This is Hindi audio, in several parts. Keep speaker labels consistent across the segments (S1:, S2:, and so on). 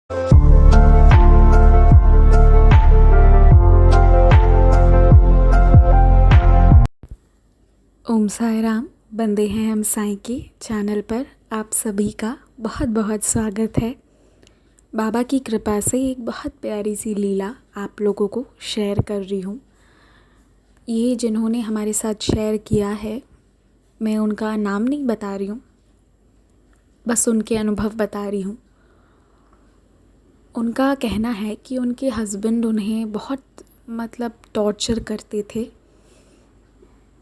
S1: ओम साई राम। बंदे हैं हम साईं के चैनल पर आप सभी का बहुत बहुत स्वागत है। बाबा की कृपा से एक बहुत प्यारी सी लीला आप लोगों को शेयर कर रही हूँ। ये जिन्होंने हमारे साथ शेयर किया है, मैं उनका नाम नहीं बता रही हूँ, बस उनके अनुभव बता रही हूँ। उनका कहना है कि उनके हस्बैंड उन्हें बहुत टॉर्चर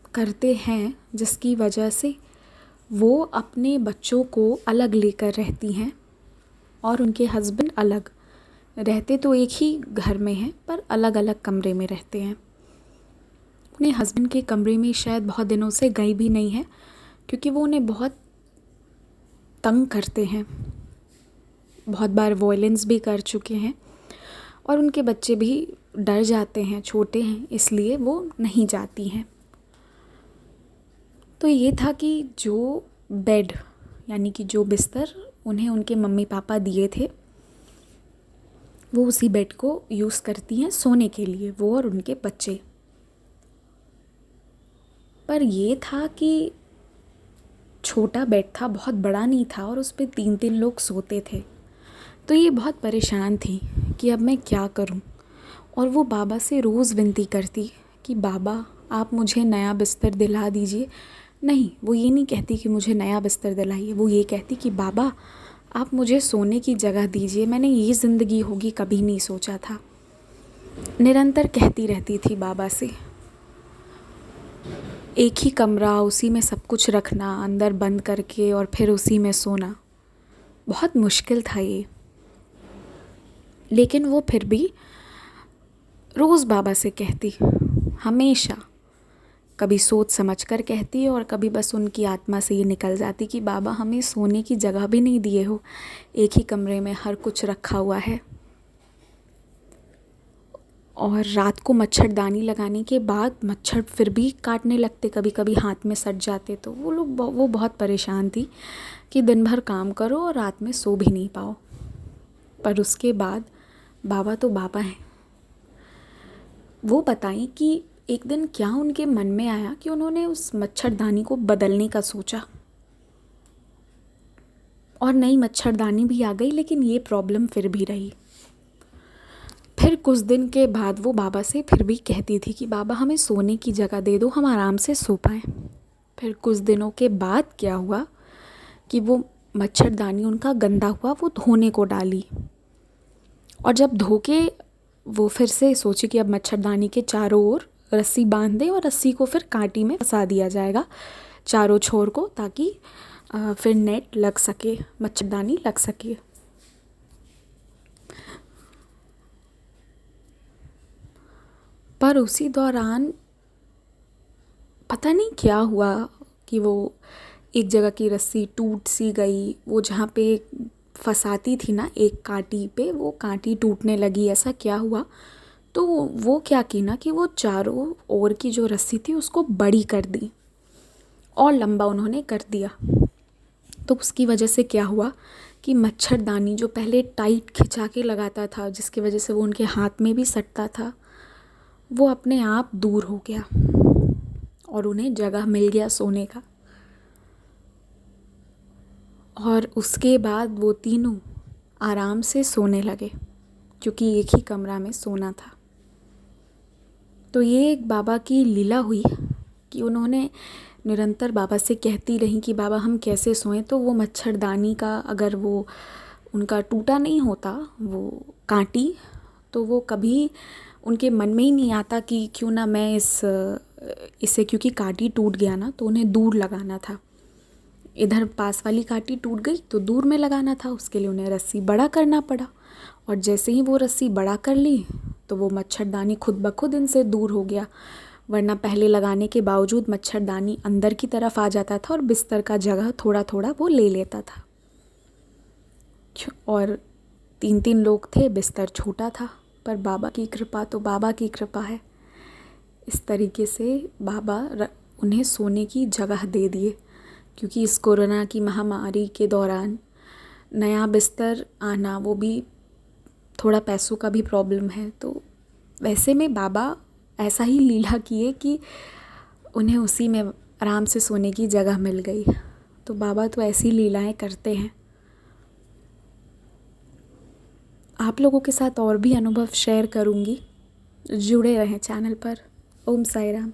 S1: करते हैं, जिसकी वजह से वो अपने बच्चों को अलग लेकर रहती हैं और उनके हस्बैंड अलग रहते तो एक ही घर में हैं पर अलग अलग कमरे में रहते हैं। उन्हें हस्बैंड के कमरे में शायद बहुत दिनों से गई भी नहीं है, क्योंकि वो उन्हें बहुत तंग करते हैं, बहुत बार वॉयलेंस भी कर चुके हैं और उनके बच्चे भी डर जाते हैं, छोटे हैं, इसलिए वो नहीं जाती हैं। तो ये था कि जो बेड यानी कि जो बिस्तर उन्हें उनके मम्मी पापा दिए थे, वो उसी बेड को यूज़ करती हैं सोने के लिए, वो और उनके बच्चे। पर ये था कि छोटा बेड था, बहुत बड़ा नहीं था और उस पर 3-3 लोग सोते थे। तो ये बहुत परेशान थी कि अब मैं क्या करूं। और वो बाबा से रोज़ विनती करती कि बाबा आप मुझे नया बिस्तर दिला दीजिए। नहीं, वो ये नहीं कहती कि मुझे नया बिस्तर दिलाइए, वो ये कहती कि बाबा आप मुझे सोने की जगह दीजिए, मैंने ये ज़िंदगी होगी कभी नहीं सोचा था। निरंतर कहती रहती थी बाबा से। एक ही कमरा, उसी में सब कुछ रखना, अंदर बंद करके और फिर उसी में सोना, बहुत मुश्किल था ये। लेकिन वो फिर भी रोज़ बाबा से कहती, हमेशा, कभी सोच समझ कर कहती और कभी बस उनकी आत्मा से ये निकल जाती कि बाबा हमें सोने की जगह भी नहीं दिए हो, एक ही कमरे में हर कुछ रखा हुआ है। और रात को मच्छरदानी लगाने के बाद मच्छर फिर भी काटने लगते, कभी कभी हाथ में सट जाते। तो वो बहुत परेशान थी कि दिन भर काम करो और रात में सो भी नहीं पाओ। पर उसके बाद बाबा तो बाबा हैं। वो बताएं कि एक दिन क्या उनके मन में आया कि उन्होंने उस मच्छरदानी को बदलने का सोचा और नई मच्छरदानी भी आ गई, लेकिन ये प्रॉब्लम फिर भी रही। फिर कुछ दिन के बाद वो बाबा से फिर भी कहती थी कि बाबा हमें सोने की जगह दे दो, हम आराम से सो पाएं। फिर कुछ दिनों के बाद क्या हुआ कि वो मच्छरदानी उनका गंदा हुआ, वो धोने को डाली और जब धो के वो फिर से सोची कि अब मच्छरदानी के चारों ओर रस्सी बांध दें और रस्सी को फिर कांटी में फंसा दिया जाएगा चारों छोर को, ताकि फिर नेट लग सके, मच्छरदानी लग सके। पर उसी दौरान पता नहीं क्या हुआ कि वो एक जगह की रस्सी टूट सी गई, वो जहाँ पे फंसाती थी ना एक कांटी पे, वो कांटी टूटने लगी। ऐसा क्या हुआ, तो वो क्या की ना कि वो चारों ओर की जो रस्सी थी उसको बड़ी कर दी और लंबा उन्होंने कर दिया। तो उसकी वजह से क्या हुआ कि मच्छरदानी जो पहले टाइट खिंचा के लगाता था, जिसकी वजह से वो उनके हाथ में भी सटता था, वो अपने आप दूर हो गया और उन्हें जगह मिल गया सोने का। और उसके बाद वो तीनों आराम से सोने लगे, क्योंकि एक ही कमरा में सोना था। तो ये एक बाबा की लीला हुई कि उन्होंने निरंतर बाबा से कहती रही कि बाबा हम कैसे सोएं। तो वो मच्छरदानी का अगर वो उनका टूटा नहीं होता वो कांटी, तो वो कभी उनके मन में ही नहीं आता कि क्यों ना मैं इसे क्योंकि कांटी टूट गया ना, तो उन्हें दूर लगाना था। इधर पास वाली कांटी टूट गई तो दूर में लगाना था, उसके लिए उन्हें रस्सी बड़ा करना पड़ा। और जैसे ही वो रस्सी बड़ा कर ली तो वो मच्छरदानी खुद ब खुद इनसे दूर हो गया। वरना पहले लगाने के बावजूद मच्छरदानी अंदर की तरफ आ जाता था और बिस्तर का जगह थोड़ा थोड़ा वो ले लेता था। और 3-3 लोग थे, बिस्तर छोटा था, पर बाबा की कृपा तो बाबा की कृपा है। इस तरीके से बाबा उन्हें सोने की जगह दे दिए, क्योंकि इस कोरोना की महामारी के दौरान नया बिस्तर आना वो भी थोड़ा पैसों का भी प्रॉब्लम है, तो वैसे में बाबा ऐसा ही लीला किए कि उन्हें उसी में आराम से सोने की जगह मिल गई। तो बाबा तो ऐसी लीलाएं करते हैं। आप लोगों के साथ और भी अनुभव शेयर करूँगी। जुड़े रहें चैनल पर। ओम साई राम।